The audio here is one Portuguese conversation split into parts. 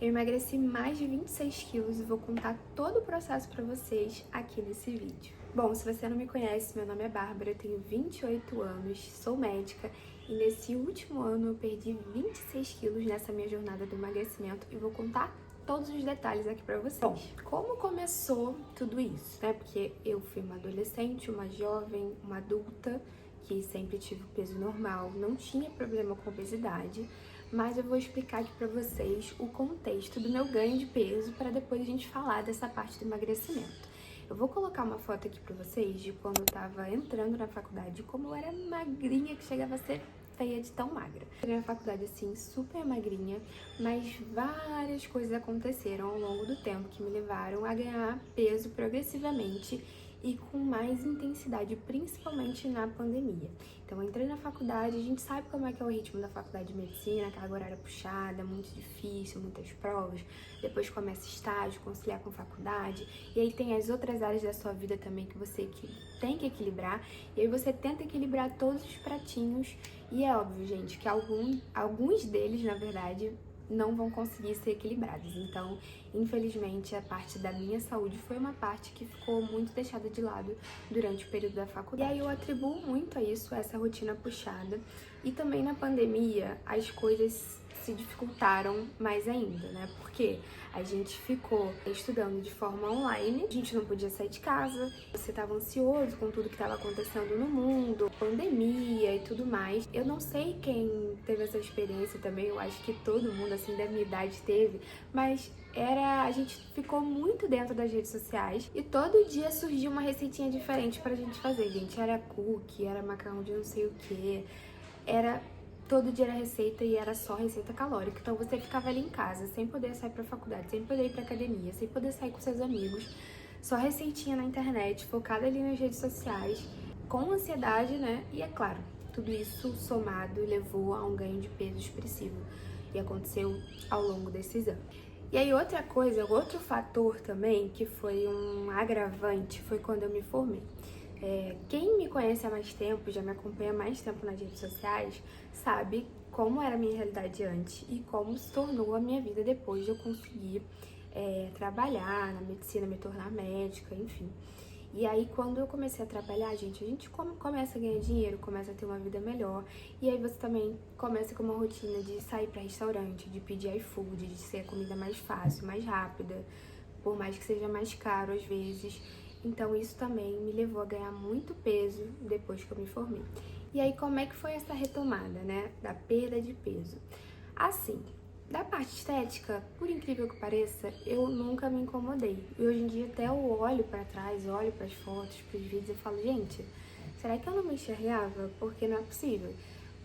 Eu emagreci mais de 26 quilos e vou contar todo o processo pra vocês aqui nesse vídeo. Bom, se você não me conhece, meu nome é Bárbara, eu tenho 28 anos, sou médica e nesse último ano eu perdi 26 quilos nessa minha jornada do emagrecimento e vou contar todos os detalhes aqui pra vocês. Bom, como começou tudo isso, né? Porque eu fui uma adolescente, uma jovem, uma adulta que sempre tive peso normal, não tinha problema com obesidade, mas eu vou explicar aqui pra vocês o contexto do meu ganho de peso para depois a gente falar dessa parte do emagrecimento. Eu vou colocar uma foto aqui pra vocês de quando eu tava entrando na faculdade, como eu era magrinha, que chegava a ser feia de tão magra. Entrei na faculdade assim, super magrinha, mas várias coisas aconteceram ao longo do tempo que me levaram a ganhar peso progressivamente e com mais intensidade, principalmente na pandemia. Então, eu entrei na faculdade, a gente sabe como é que é o ritmo da faculdade de medicina, a carga horária puxada, muito difícil, muitas provas, depois começa estágio, conciliar com faculdade, e aí tem as outras áreas da sua vida também que você tem que equilibrar, e aí você tenta equilibrar todos os pratinhos, e é óbvio, gente, que alguns deles, na verdade, não vão conseguir ser equilibrados. Então, infelizmente, a parte da minha saúde foi uma parte que ficou muito deixada de lado durante o período da faculdade. E aí eu atribuo muito a isso, a essa rotina puxada. E também na pandemia, as coisas se dificultaram mais ainda, né? Porque a gente ficou estudando de forma online, a gente não podia sair de casa, você estava ansioso com tudo que estava acontecendo no mundo, pandemia e tudo mais. Eu não sei quem teve essa experiência também, eu acho que todo mundo assim da minha idade teve, mas a gente ficou muito dentro das redes sociais e todo dia surgia uma receitinha diferente pra gente fazer, gente. Era cookie, era macarrão de não sei o que, todo dia era receita e era só receita calórica. Então você ficava ali em casa, sem poder sair pra faculdade, sem poder ir pra academia, sem poder sair com seus amigos, só receitinha na internet, focada ali nas redes sociais, com ansiedade, né? E é claro, tudo isso somado levou a um ganho de peso expressivo e aconteceu ao longo desses anos. E aí outra coisa, outro fator também que foi um agravante foi quando eu me formei. Quem me conhece há mais tempo, já me acompanha há mais tempo nas redes sociais, sabe como era a minha realidade antes e como se tornou a minha vida depois de eu conseguir trabalhar na medicina, me tornar médica, enfim. E aí, quando eu comecei a trabalhar, gente, a gente começa a ganhar dinheiro, começa a ter uma vida melhor. E aí você também começa com uma rotina de sair pra restaurante, de pedir iFood, de ser a comida mais fácil, mais rápida, por mais que seja mais caro às vezes. Então isso também me levou a ganhar muito peso depois que eu me formei. E aí como é que foi essa retomada, né, da perda de peso? Assim, da parte estética, por incrível que pareça, eu nunca me incomodei. E hoje em dia até eu olho pra trás, olho pras fotos, pros vídeos e falo, gente, será que eu não me enxergava? Porque não é possível.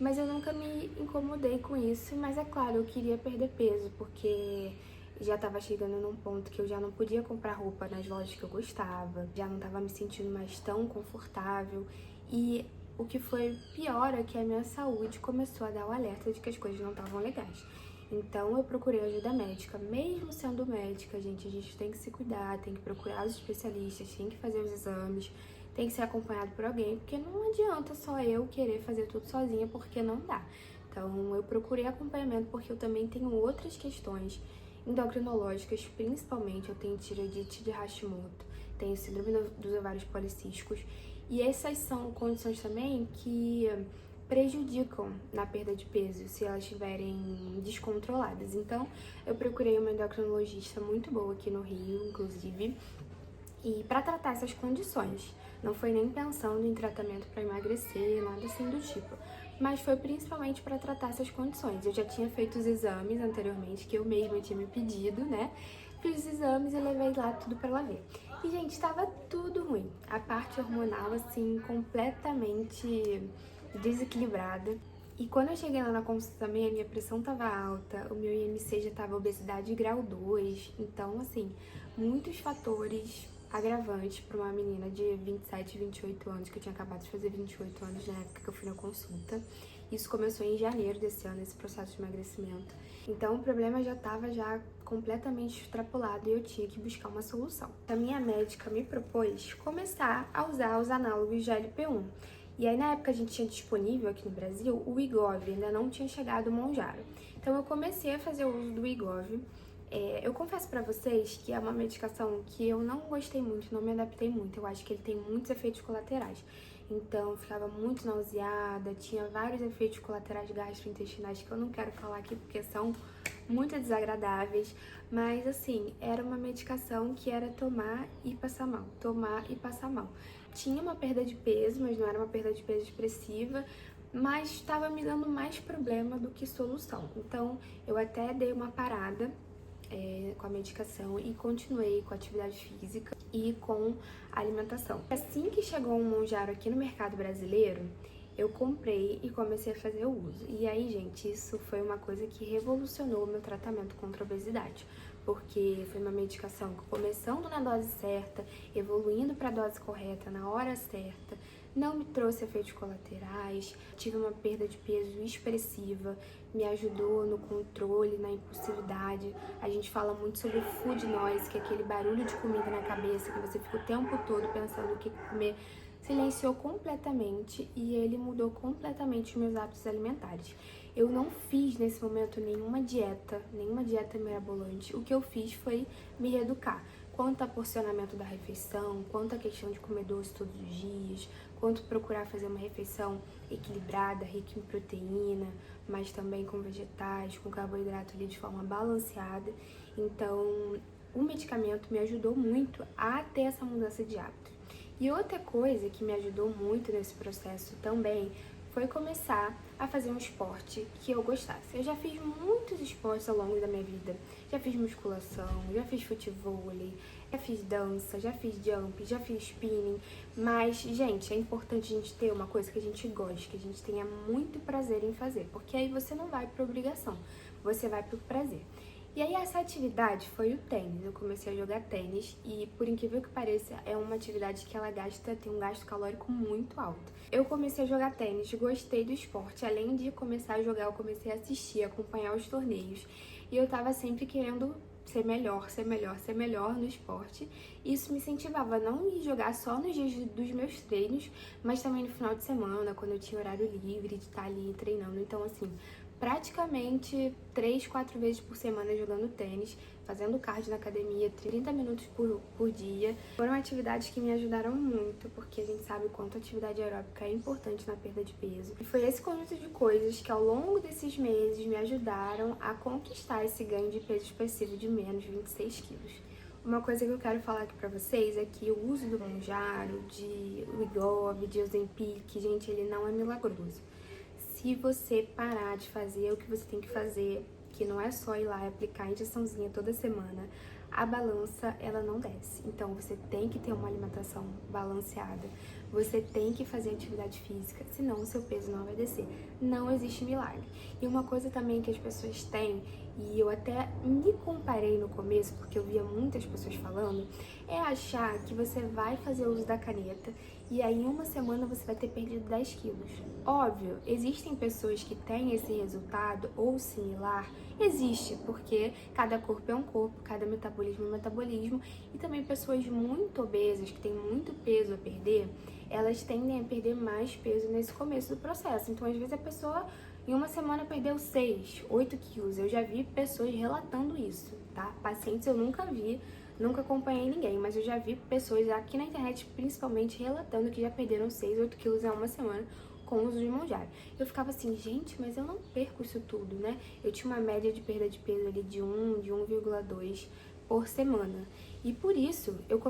Mas eu nunca me incomodei com isso, mas é claro, eu queria perder peso, porque já tava chegando num ponto que eu já não podia comprar roupa nas lojas que eu gostava, já não tava me sentindo mais tão confortável e o que foi pior é que a minha saúde começou a dar o alerta de que as coisas não estavam legais. Então eu procurei ajuda médica, mesmo sendo médica, gente, a gente tem que se cuidar, tem que procurar os especialistas, tem que fazer os exames, tem que ser acompanhado por alguém, porque não adianta só eu querer fazer tudo sozinha, porque não dá. Então eu procurei acompanhamento porque eu também tenho outras questões endocrinológicas, principalmente. Eu tenho tireoidite de Hashimoto, tenho síndrome dos ovários policísticos, e essas são condições também que prejudicam na perda de peso se elas estiverem descontroladas. Então, eu procurei uma endocrinologista muito boa aqui no Rio, inclusive, e para tratar essas condições. Não foi nem pensando em tratamento para emagrecer, nada assim do tipo, mas foi principalmente para tratar essas condições. Eu já tinha feito os exames anteriormente, que eu mesma tinha me pedido, né? Fiz os exames e levei lá tudo para ela ver. E, gente, estava tudo ruim. A parte hormonal, assim, completamente desequilibrada. E quando eu cheguei lá na consulta também, a minha pressão tava alta, o meu IMC já tava obesidade grau 2. Então, assim, muitos fatores agravantes para uma menina de 27, 28 anos, que eu tinha acabado de fazer 28 anos na época que eu fui na consulta. Isso começou em janeiro desse ano, esse processo de emagrecimento. Então o problema já estava completamente extrapolado e eu tinha que buscar uma solução. A minha médica me propôs começar a usar os análogos de GLP-1. E aí na época a gente tinha disponível aqui no Brasil o Wegovy, ainda não tinha chegado o Mounjaro. Então eu comecei a fazer o uso do Wegovy Eu confesso pra vocês que é uma medicação que eu não gostei muito, não me adaptei muito. Eu acho que ele tem muitos efeitos colaterais. Então, eu ficava muito nauseada, tinha vários efeitos colaterais gastrointestinais que eu não quero falar aqui porque são muito desagradáveis. Mas, assim, era uma medicação que era tomar e passar mal, tomar e passar mal. Tinha uma perda de peso, mas não era uma perda de peso expressiva, mas estava me dando mais problema do que solução. Então, eu até dei uma parada com a medicação e continuei com a atividade física e com a alimentação. Assim que chegou um Mounjaro aqui no mercado brasileiro, eu comprei e comecei a fazer o uso. E aí, gente, isso foi uma coisa que revolucionou o meu tratamento contra a obesidade, porque foi uma medicação que, começando na dose certa, evoluindo para a dose correta na hora certa, não me trouxe efeitos colaterais, tive uma perda de peso expressiva, me ajudou no controle, na impulsividade. A gente fala muito sobre food noise, que é aquele barulho de comida na cabeça, que você fica o tempo todo pensando o que comer. Silenciou completamente e ele mudou completamente os meus hábitos alimentares. Eu não fiz nesse momento nenhuma dieta mirabolante. O que eu fiz foi me reeducar. Quanto a porcionamento da refeição, quanto a questão de comer doce todos os dias, quanto procurar fazer uma refeição equilibrada, rica em proteína, mas também com vegetais, com carboidrato ali de forma balanceada. Então, o medicamento me ajudou muito a ter essa mudança de hábito. E outra coisa que me ajudou muito nesse processo também foi começar a fazer um esporte que eu gostasse. Eu já fiz muitos esportes ao longo da minha vida. Já fiz musculação, já fiz futevôlei, já fiz dança, já fiz jump, já fiz spinning. Mas, gente, é importante a gente ter uma coisa que a gente goste, que a gente tenha muito prazer em fazer. Porque aí você não vai por obrigação, você vai por prazer. E aí essa atividade foi o tênis. Eu comecei a jogar tênis e, por incrível que pareça, é uma atividade que ela tem um gasto calórico muito alto. Eu comecei a jogar tênis, gostei do esporte. Além de começar a jogar, eu comecei a assistir, acompanhar os torneios. E eu tava sempre querendo ser melhor no esporte. Isso me incentivava a não ir jogar só nos dias dos meus treinos, mas também no final de semana, quando eu tinha horário livre de estar ali treinando. Então, assim, praticamente 3, 4 vezes por semana jogando tênis, fazendo cardio na academia, 30 minutos por dia. Foram atividades que me ajudaram muito, porque a gente sabe o quanto a atividade aeróbica é importante na perda de peso. E foi esse conjunto de coisas que ao longo desses meses me ajudaram a conquistar esse ganho de peso expressivo de menos 26 quilos. Uma coisa que eu quero falar aqui pra vocês é que o uso do Mounjaro, de Wegovy, de Ozempic, gente, ele não é milagroso. Se você parar de fazer o que você tem que fazer, que não é só ir lá e aplicar a injeçãozinha toda semana, a balança, ela não desce. Então, você tem que ter uma alimentação balanceada, você tem que fazer atividade física, senão o seu peso não vai descer. Não existe milagre. E uma coisa também que as pessoas têm, e eu até me comparei no começo, porque eu via muitas pessoas falando, é achar que você vai fazer uso da caneta e aí em uma semana você vai ter perdido 10 quilos. Óbvio, existem pessoas que têm esse resultado ou similar, existe, porque cada corpo é um corpo, cada metabolismo é um metabolismo, e também pessoas muito obesas, que têm muito peso a perder, elas tendem a perder mais peso nesse começo do processo. Então, às vezes, a pessoa em uma semana perdeu 6, 8 quilos. Eu já vi pessoas relatando isso, tá? Pacientes eu nunca vi, nunca acompanhei ninguém, mas eu já vi pessoas aqui na internet, principalmente, relatando que já perderam 6, 8 quilos em uma semana com o uso de Mounjaro. Eu ficava assim, gente, mas eu não perco isso tudo, né? Eu tinha uma média de perda de peso ali de 1,2 por semana. E por isso, eu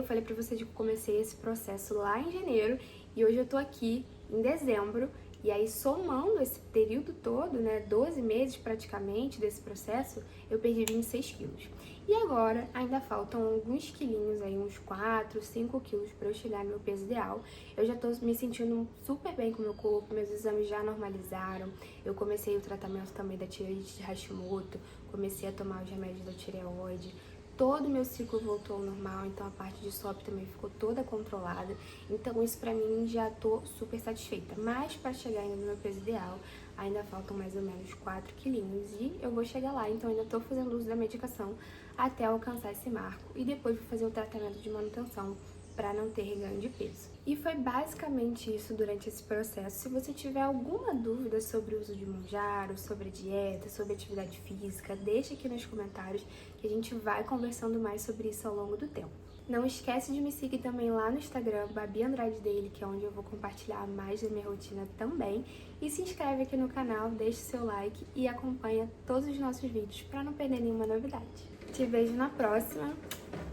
falei pra vocês que eu comecei esse processo lá em janeiro, e hoje eu tô aqui em dezembro. E aí, somando esse período todo, né, 12 meses praticamente desse processo, eu perdi 26 quilos. E agora, ainda faltam alguns quilinhos aí, uns 4, 5 quilos para eu chegar no meu peso ideal. Eu já tô me sentindo super bem com o meu corpo, meus exames já normalizaram. Eu comecei o tratamento também da tireoide de Hashimoto, comecei a tomar os remédios da tireoide. Todo o meu ciclo voltou ao normal, então a parte de SOP também ficou toda controlada. Então isso pra mim já tô super satisfeita. Mas para chegar ainda no meu peso ideal, ainda faltam mais ou menos 4 quilinhos e eu vou chegar lá. Então ainda tô fazendo uso da medicação até alcançar esse marco. E depois vou fazer o tratamento de manutenção para não ter ganho de peso. E foi basicamente isso durante esse processo. Se você tiver alguma dúvida sobre o uso de Mounjaro, sobre dieta, sobre atividade física, deixa aqui nos comentários que a gente vai conversando mais sobre isso ao longo do tempo. Não esquece de me seguir também lá no Instagram, Babi Andrade Daily, que é onde eu vou compartilhar mais da minha rotina também. E se inscreve aqui no canal, deixa o seu like e acompanha todos os nossos vídeos para não perder nenhuma novidade. Te vejo na próxima.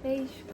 Beijo!